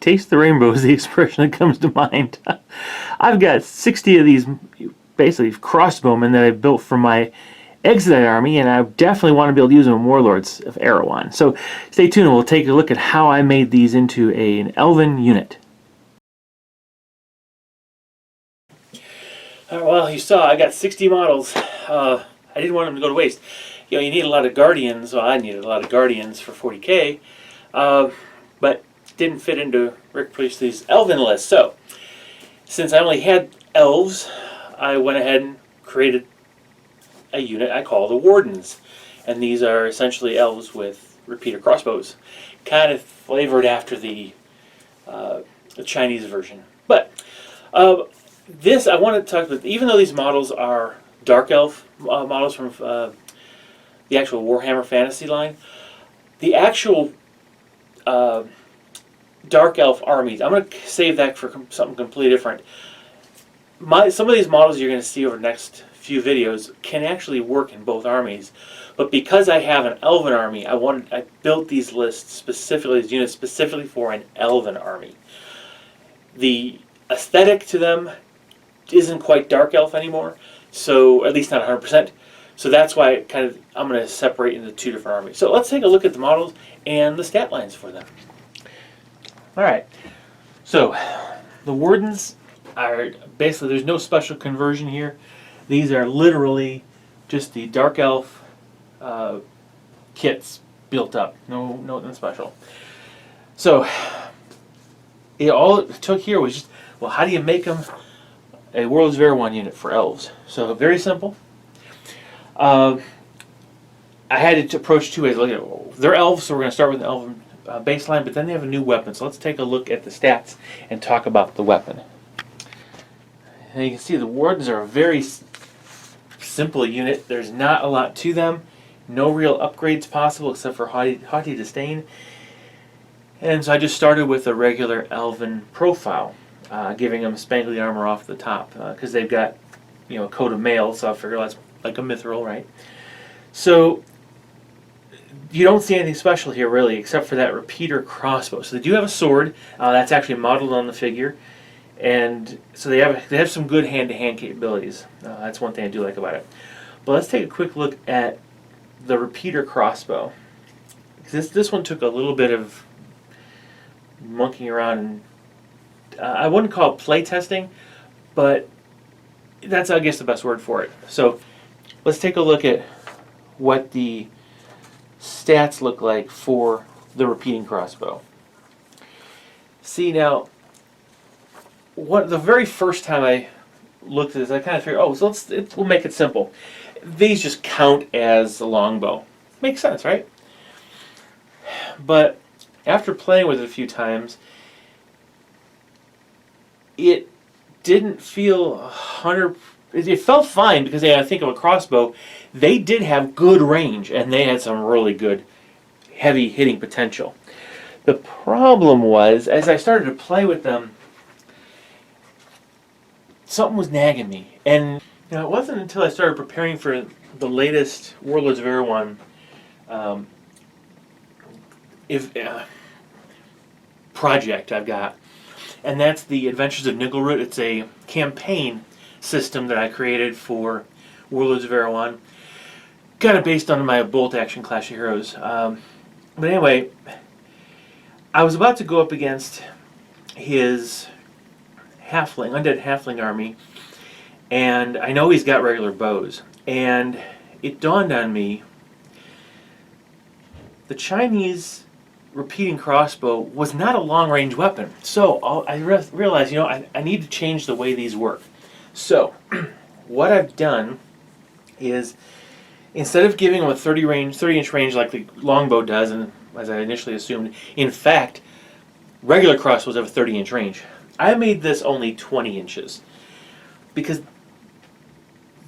Taste the rainbow is the expression that comes to mind. I've got 60 of these basically crossbowmen that I've built for my Exodite army, and I definitely want to be able to use them in Warlords of Erehwon. So stay tuned and we'll take a look at how I made these into an Elven unit. Well, you saw I got 60 models. I didn't want them to go to waste. You know, you need a lot of Guardians. Well, I needed a lot of Guardians for 40k, but didn't fit into Rick Priestley's Elven list. So, since I only had elves, I went ahead and created a unit I call the Wardens. And these are essentially elves with repeater crossbows, kind of flavored after the Chinese version. But this, I want to talk about, even though these models are Dark Elf models from the actual Warhammer Fantasy line, the actual Dark Elf armies, I'm going to save that for something completely different. Some of these models you're going to see over the next few videos can actually work in both armies. But because I have an Elven army, I built these lists specifically, these units specifically for an Elven army. The aesthetic to them isn't quite Dark Elf anymore, so at least not 100%. So that's why I'm going to separate into two different armies. So let's take a look at the models and the stat lines for them. Alright, so the Wardens are basically, there's no special conversion here. These are literally just the Dark Elf kits built up. Nothing special. So all it took here was just, well, how do you make them a Warlords of Erehwon unit for elves? So very simple. I had to approach two ways. Look at, they're elves, so we're going to start with an elven baseline, but then they have a new weapon. So let's take a look at the stats and talk about the weapon. And you can see the Wardens are a very simple unit. There's not a lot to them. No real upgrades possible except for haughty disdain. And so I just started with a regular elven profile, giving them spangly armor off the top because they've got, a coat of mail. So I figure that's like a mithril, right? So you don't see anything special here really, except for that repeater crossbow. So they do have a sword that's actually modeled on the figure. And so they have some good hand-to-hand capabilities. That's one thing I do like about it. But let's take a quick look at the repeater crossbow. This one took a little bit of monkeying around, and I wouldn't call it play testing, but that's, I guess, the best word for it. So let's take a look at what the stats look like for the repeating crossbow. See now, the very first time I looked at this, I kind of figured, so we'll make it simple. These just count as a longbow. Makes sense, right? But after playing with it a few times, it didn't feel 100. It felt fine because I think of a crossbow. They did have good range, and they had some really good heavy hitting potential. The problem was, as I started to play with them, something was nagging me. And it wasn't until I started preparing for the latest Warlords of Erehwon project I've got. And that's the Adventures of Niggleroot. It's a campaign system that I created for Warlords of Erehwon, kind of based on my bolt action Clash of Heroes. But anyway, I was about to go up against his undead halfling army, and I know he's got regular bows, and it dawned on me the Chinese repeating crossbow was not a long-range weapon. So I realized, I need to change the way these work. So what I've done is, instead of giving them a 30-inch range like the longbow does, and as I initially assumed, in fact, regular crossbows have a 30-inch range. I made this only 20 inches because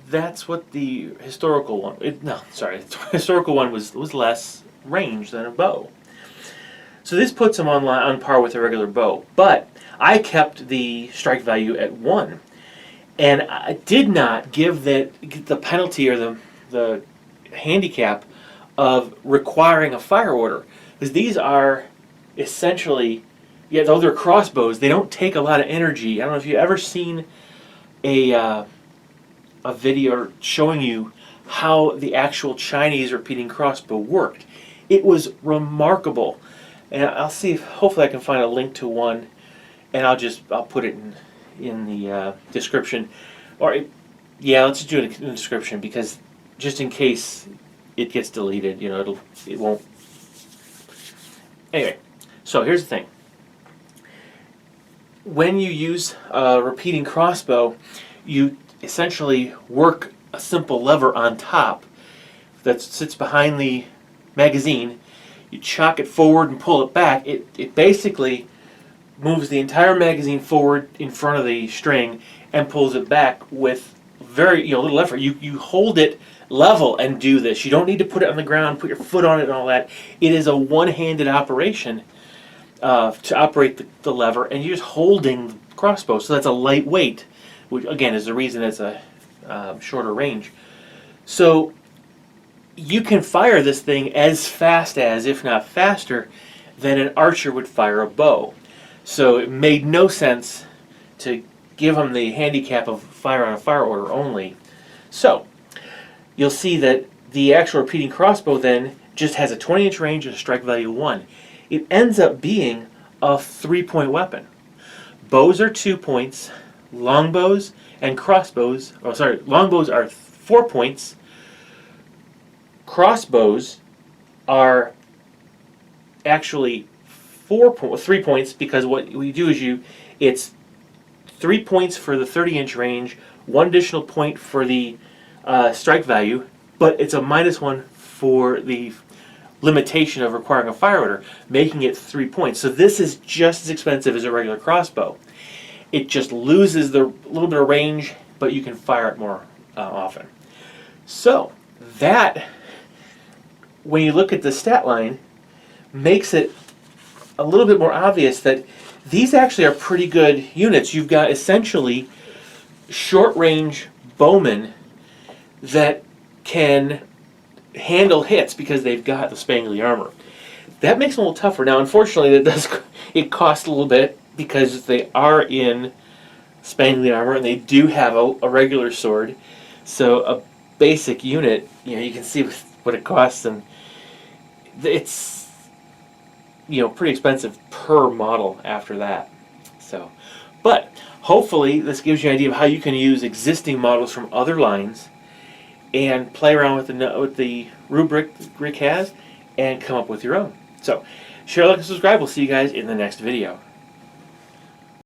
that's what the historical one. The historical one was less range than a bow. So this puts them on par with a regular bow. But I kept the strike value at 1, and I did not give the penalty or the handicap of requiring a fire order, because these are essentially yeah, though they're crossbows, they don't take a lot of energy. I don't know if you've ever seen a video showing you how the actual Chinese repeating crossbow worked. It was remarkable, and I'll see if hopefully I can find a link to one, and I'll put it in the description, or yeah, let's just do it in the description because just in case it gets deleted, it won't. Anyway, so here's the thing. When you use a repeating crossbow, you essentially work a simple lever on top that sits behind the magazine. You chock it forward and pull it back. It basically moves the entire magazine forward in front of the string and pulls it back with very little effort. You hold it level and do this. You don't need to put it on the ground, put your foot on it and all that. It is a one-handed operation to operate the lever, and you're just holding the crossbow. So that's a lightweight, which again is the reason it's a shorter range. So you can fire this thing as fast as, if not faster, than an archer would fire a bow. So it made no sense to give them the handicap of fire on a fire order only. So you'll see that the actual repeating crossbow then just has a 20-inch range and a strike value 1. It ends up being a 3-point weapon. Bows are 2 points, longbows and crossbows, longbows are 4 points, crossbows are actually 3 points, because what we do is it's 3 points for the 30-inch range, 1 additional point for the strike value, but it's a -1 for the limitation of requiring a fire order, making it 3 points. So this is just as expensive as a regular crossbow. It just loses the little bit of range, but you can fire it more often. So that, when you look at the stat line, makes it a little bit more obvious that these actually are pretty good units. You've got essentially short-range bowmen that can handle hits because they've got the spangly armor. That makes them a little tougher. Now, unfortunately, it costs a little bit because they are in spangly armor and they do have a regular sword. So a basic unit, you can see what it costs, and it's pretty expensive per model after that. So, but hopefully this gives you an idea of how you can use existing models from other lines and play around with the rubric Rick has and come up with your own. So, share, like, and subscribe. We'll see you guys in the next video.